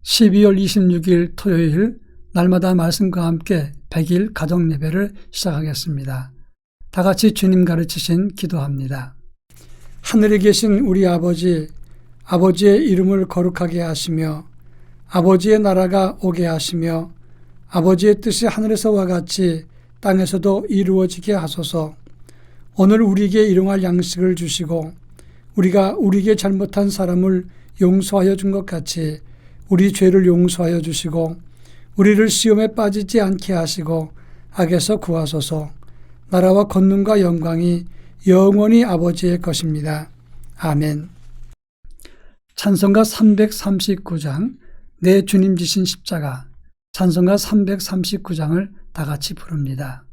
12월 26일 토요일 날마다 말씀과 함께 100일 가정 예배를 시작하겠습니다. 다 같이 주님 가르치신 기도합니다. 하늘에 계신 우리 아버지, 아버지의 이름을 거룩하게 하시며 아버지의 나라가 오게 하시며 아버지의 뜻이 하늘에서와 같이 땅에서도 이루어지게 하소서. 오늘 우리에게 일용할 양식을 주시고 우리가 우리에게 잘못한 사람을 용서하여 준 것 같이 우리 죄를 용서하여 주시고 우리를 시험에 빠지지 않게 하시고 악에서 구하소서. 나라와 권능과 영광이 영원히 아버지의 것입니다. 아멘. 찬송가 339장 내 주님 지신 십자가, 찬송가 339장을 다 같이 부릅니다.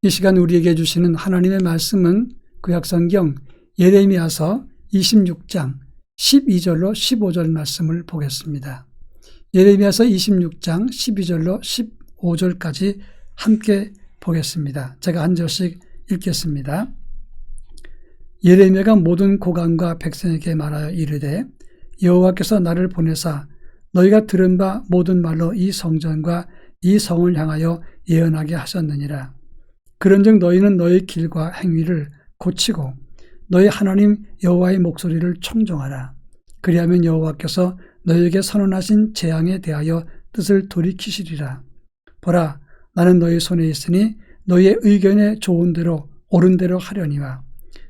이 시간 우리에게 주시는 하나님의 말씀은 구약성경 예레미야서 26장 12절로 15절 말씀을 보겠습니다. 예레미야서 26장 12절로 15절까지 함께 보겠습니다. 제가 한 절씩 읽겠습니다. 예레미야가 모든 고관과 백성에게 말하여 이르되 여호와께서 나를 보내사 너희가 들은 바 모든 말로 이 성전과 이 성을 향하여 예언하게 하셨느니라. 그런즉 너희는 너희 길과 행위를 고치고 너희 하나님 여호와의 목소리를 청종하라. 그리하면 여호와께서 너희에게 선언하신 재앙에 대하여 뜻을 돌이키시리라. 보라, 나는 너희 손에 있으니 너희의 의견에 좋은 대로 옳은 대로 하려니와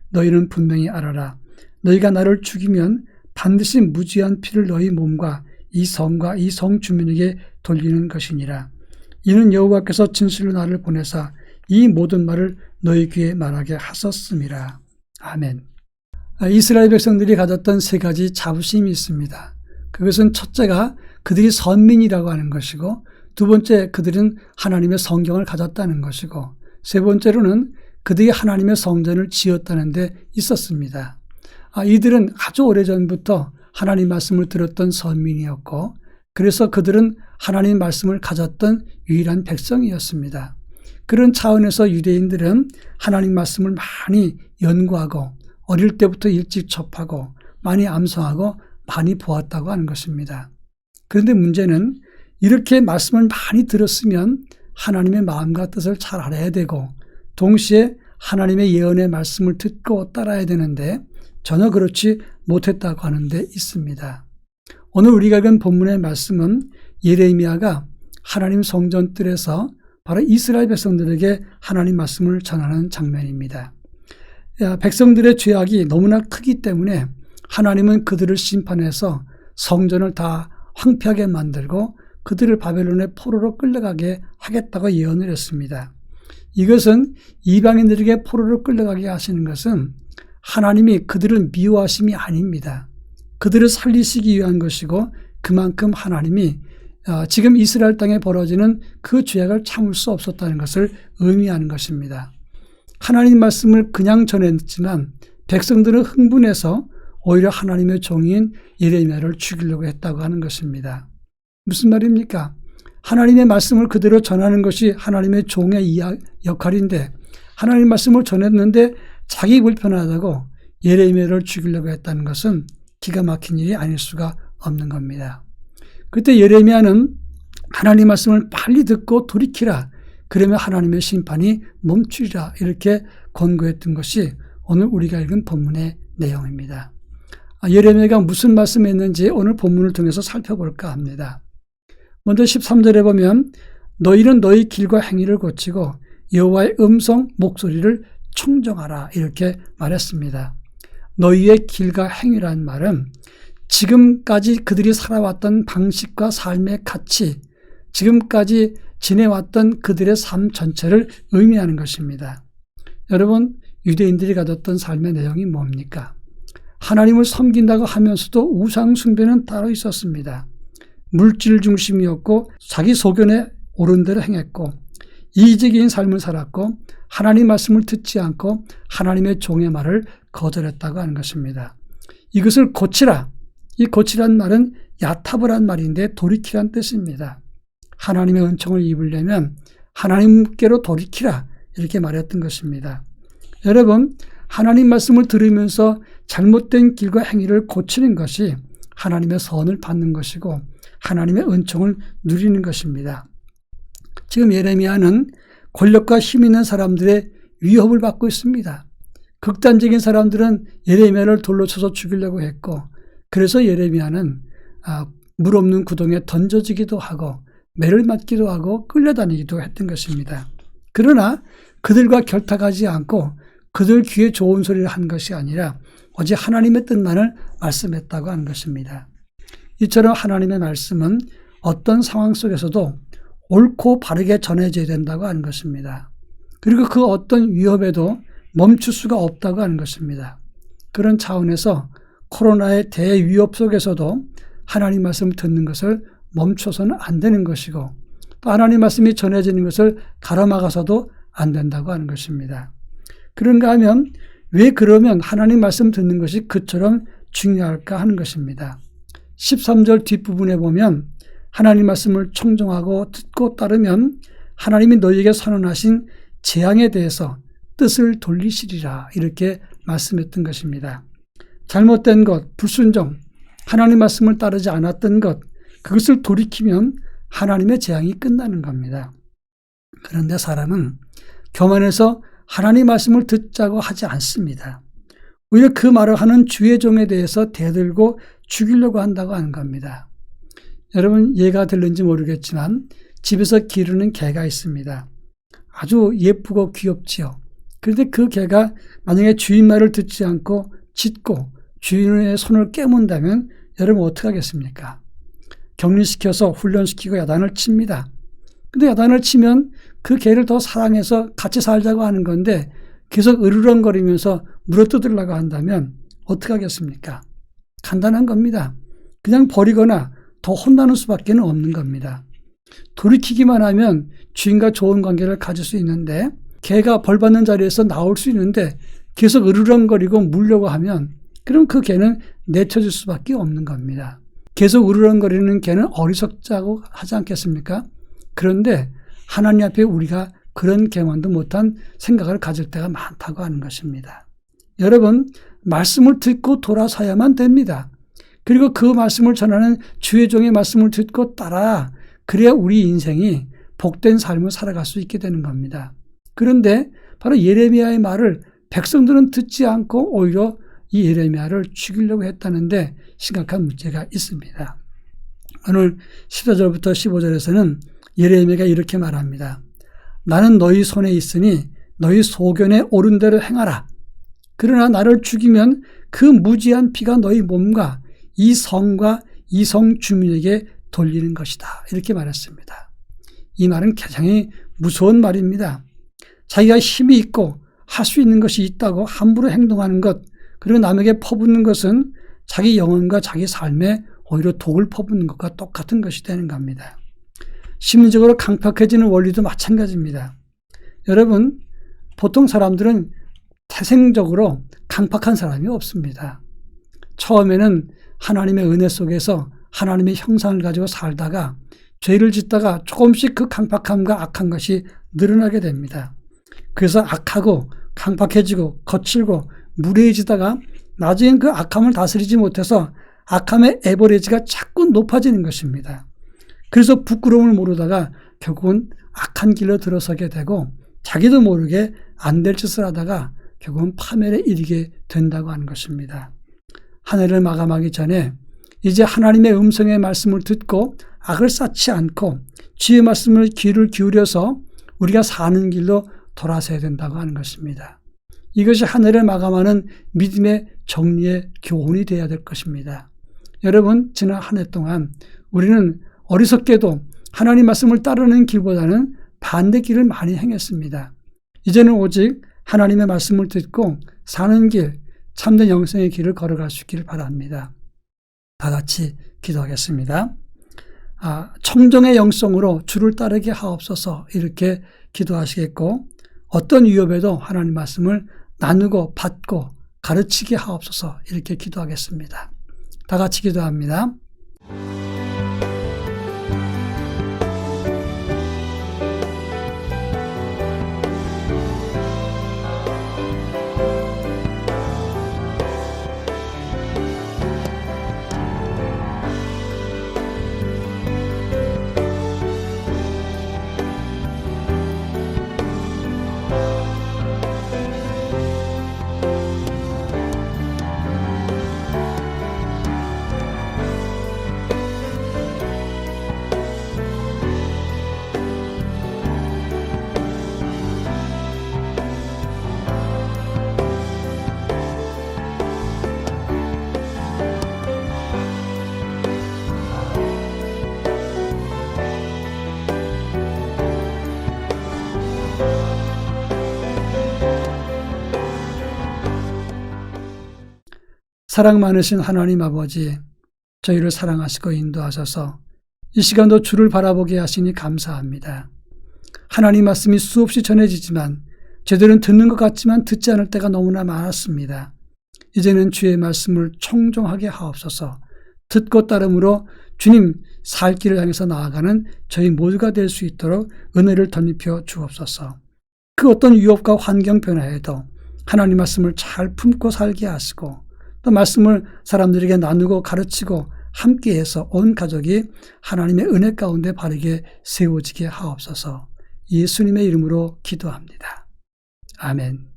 너희는 분명히 알아라. 너희가 나를 죽이면 반드시 무지한 피를 너희 몸과 이 성과 이 성 주민에게 돌리는 것이니라. 이는 여호와께서 진실로 나를 보내사 이 모든 말을 너희 귀에 말하게 하셨음이라. 아멘. 이스라엘 백성들이 가졌던 세 가지 자부심이 있습니다. 그것은 첫째가 그들이 선민이라고 하는 것이고, 두 번째 그들은 하나님의 성경을 가졌다는 것이고, 세 번째로는 그들이 하나님의 성전을 지었다는 데 있었습니다. 이들은 아주 오래전부터 하나님 말씀을 들었던 선민이었고, 그래서 그들은 하나님 말씀을 가졌던 유일한 백성이었습니다. 그런 차원에서 유대인들은 하나님 말씀을 많이 연구하고 어릴 때부터 일찍 접하고 많이 암송하고 많이 보았다고 하는 것입니다. 그런데 문제는 이렇게 말씀을 많이 들었으면 하나님의 마음과 뜻을 잘 알아야 되고 동시에 하나님의 예언의 말씀을 듣고 따라야 되는데 전혀 그렇지 못했다고 하는 데 있습니다. 오늘 우리가 읽은 본문의 말씀은 예레미야가 하나님 성전 뜰에서 바로 이스라엘 백성들에게 하나님 말씀을 전하는 장면입니다. 백성들의 죄악이 너무나 크기 때문에 하나님은 그들을 심판해서 성전을 다 황폐하게 만들고 그들을 바벨론의 포로로 끌려가게 하겠다고 예언을 했습니다. 이것은 이방인들에게 포로로 끌려가게 하시는 것은 하나님이 그들을 미워하심이 아닙니다. 그들을 살리시기 위한 것이고 그만큼 하나님이 지금 이스라엘 땅에 벌어지는 그 죄악을 참을 수 없었다는 것을 의미하는 것입니다. 하나님 말씀을 그냥 전했지만 백성들은 흥분해서 오히려 하나님의 종인 예레미야를 죽이려고 했다고 하는 것입니다. 무슨 말입니까? 하나님의 말씀을 그대로 전하는 것이 하나님의 종의 역할인데 하나님 말씀을 전했는데 자기 불편하다고 예레미야를 죽이려고 했다는 것은 기가 막힌 일이 아닐 수가 없는 겁니다. 그때 예레미야는 하나님 말씀을 빨리 듣고 돌이키라. 그러면 하나님의 심판이 멈추리라. 이렇게 권고했던 것이 오늘 우리가 읽은 본문의 내용입니다. 예레미야가 무슨 말씀을 했는지 오늘 본문을 통해서 살펴볼까 합니다. 먼저 13절에 보면 너희는 너희 길과 행위를 고치고 여호와의 음성 목소리를 청정하라 이렇게 말했습니다. 너희의 길과 행위란 말은 지금까지 그들이 살아왔던 방식과 삶의 가치, 지금까지 지내왔던 그들의 삶 전체를 의미하는 것입니다. 여러분, 유대인들이 가졌던 삶의 내용이 뭡니까? 하나님을 섬긴다고 하면서도 우상 숭배는 따로 있었습니다. 물질 중심이었고 자기 소견에 옳은 대로 행했고 이기적인 삶을 살았고 하나님 말씀을 듣지 않고 하나님의 종의 말을 거절했다고 하는 것입니다. 이것을 고치라. 이 고치란 말은 야타브란 말인데 돌이키란 뜻입니다. 하나님의 은총을 입으려면 하나님께로 돌이키라 이렇게 말했던 것입니다. 여러분, 하나님 말씀을 들으면서 잘못된 길과 행위를 고치는 것이 하나님의 선을 받는 것이고 하나님의 은총을 누리는 것입니다. 지금 예레미야는 권력과 힘 있는 사람들의 위협을 받고 있습니다. 극단적인 사람들은 예레미야를 돌로 쳐서 죽이려고 했고 그래서 예레미야는 물 없는 구덩이에 던져지기도 하고 매를 맞기도 하고 끌려다니기도 했던 것입니다. 그러나 그들과 결탁하지 않고 그들 귀에 좋은 소리를 한 것이 아니라 오직 하나님의 뜻만을 말씀했다고 하는 것입니다. 이처럼 하나님의 말씀은 어떤 상황 속에서도 옳고 바르게 전해져야 된다고 하는 것입니다. 그리고 그 어떤 위협에도 멈출 수가 없다고 하는 것입니다. 그런 차원에서 코로나의 대위협 속에서도 하나님 말씀을 듣는 것을 멈춰서는 안 되는 것이고 또 하나님 말씀이 전해지는 것을 가로막아서도 안 된다고 하는 것입니다. 그런가 하면 왜 그러면 하나님 말씀 듣는 것이 그처럼 중요할까 하는 것입니다. 13절 뒷부분에 보면 하나님 말씀을 청종하고 듣고 따르면 하나님이 너희에게 선언하신 재앙에 대해서 뜻을 돌리시리라 이렇게 말씀했던 것입니다. 잘못된 것, 불순종, 하나님 말씀을 따르지 않았던 것, 그것을 돌이키면 하나님의 재앙이 끝나는 겁니다. 그런데 사람은 교만해서 하나님 말씀을 듣자고 하지 않습니다. 오히려 그 말을 하는 주의 종에 대해서 대들고 죽이려고 한다고 하는 겁니다. 여러분 예가 들는지 모르겠지만 집에서 기르는 개가 있습니다. 아주 예쁘고 귀엽지요. 그런데 그 개가 만약에 주인 말을 듣지 않고 짖고 주인의 손을 깨문다면 여러분 어떻게 하겠습니까? 격리시켜서 훈련시키고 야단을 칩니다. 근데 야단을 치면 그 개를 더 사랑해서 같이 살자고 하는 건데 계속 으르렁거리면서 물어뜯으려고 한다면 어떻게 하겠습니까? 간단한 겁니다. 그냥 버리거나 더 혼나는 수밖에 없는 겁니다. 돌이키기만 하면 주인과 좋은 관계를 가질 수 있는데 개가 벌받는 자리에서 나올 수 있는데 계속 으르렁거리고 물려고 하면 그럼 그 개는 내쳐질 수밖에 없는 겁니다. 계속 으르렁거리는 개는 어리석자고 하지 않겠습니까? 그런데 하나님 앞에 우리가 그런 경험도 못한 생각을 가질 때가 많다고 하는 것입니다. 여러분, 말씀을 듣고 돌아서야만 됩니다. 그리고 그 말씀을 전하는 주의 종의 말씀을 듣고 따라 그래야 우리 인생이 복된 삶을 살아갈 수 있게 되는 겁니다. 그런데 바로 예레미야의 말을 백성들은 듣지 않고 오히려 이 예레미야를 죽이려고 했다는데 심각한 문제가 있습니다. 오늘 14절부터 15절에서는 예레미야가 이렇게 말합니다. 나는 너희 손에 있으니 너희 소견에 옳은 대로 행하라. 그러나 나를 죽이면 그 무지한 피가 너희 몸과 이 성과 이 성 주민에게 돌리는 것이다. 이렇게 말했습니다. 이 말은 굉장히 무서운 말입니다. 자기가 힘이 있고 할 수 있는 것이 있다고 함부로 행동하는 것, 그리고 남에게 퍼붓는 것은 자기 영혼과 자기 삶에 오히려 독을 퍼붓는 것과 똑같은 것이 되는 겁니다. 심리적으로 강팍해지는 원리도 마찬가지입니다. 여러분, 보통 사람들은 태생적으로 강팍한 사람이 없습니다. 처음에는 하나님의 은혜 속에서 하나님의 형상을 가지고 살다가 죄를 짓다가 조금씩 그 강팍함과 악한 것이 늘어나게 됩니다. 그래서 악하고 강팍해지고 거칠고 무례해지다가 나중엔 그 악함을 다스리지 못해서 악함의 에버리지가 자꾸 높아지는 것입니다. 그래서 부끄러움을 모르다가 결국은 악한 길로 들어서게 되고 자기도 모르게 안 될 짓을 하다가 결국은 파멸에 이르게 된다고 하는 것입니다. 한 해를 마감하기 전에 이제 하나님의 음성의 말씀을 듣고 악을 쌓지 않고 주의 말씀을 귀를 기울여서 우리가 사는 길로 돌아서야 된다고 하는 것입니다. 이것이 한 해를 마감하는 믿음의 정리의 교훈이 되어야 될 것입니다. 여러분, 지난 한 해 동안 우리는 어리석게도 하나님 말씀을 따르는 길보다는 반대 길을 많이 행했습니다. 이제는 오직 하나님의 말씀을 듣고 사는 길, 참된 영생의 길을 걸어갈 수 있기를 바랍니다. 다 같이 기도하겠습니다. 청정의 영성으로 주를 따르게 하옵소서 이렇게 기도하시겠고 어떤 위협에도 하나님 말씀을 나누고 받고 가르치게 하옵소서 이렇게 기도하겠습니다. 다 같이 기도합니다. 사랑 많으신 하나님 아버지, 저희를 사랑하시고 인도하셔서 이 시간도 주를 바라보게 하시니 감사합니다. 하나님 말씀이 수없이 전해지지만 저희들은 듣는 것 같지만 듣지 않을 때가 너무나 많았습니다. 이제는 주의 말씀을 청종하게 하옵소서. 듣고 따름으로 주님 살 길을 향해서 나아가는 저희 모두가 될 수 있도록 은혜를 덧입혀 주옵소서. 그 어떤 유혹과 환경 변화에도 하나님 말씀을 잘 품고 살게 하시고 또 말씀을 사람들에게 나누고 가르치고 함께해서 온 가족이 하나님의 은혜 가운데 바르게 세워지게 하옵소서. 예수님의 이름으로 기도합니다. 아멘.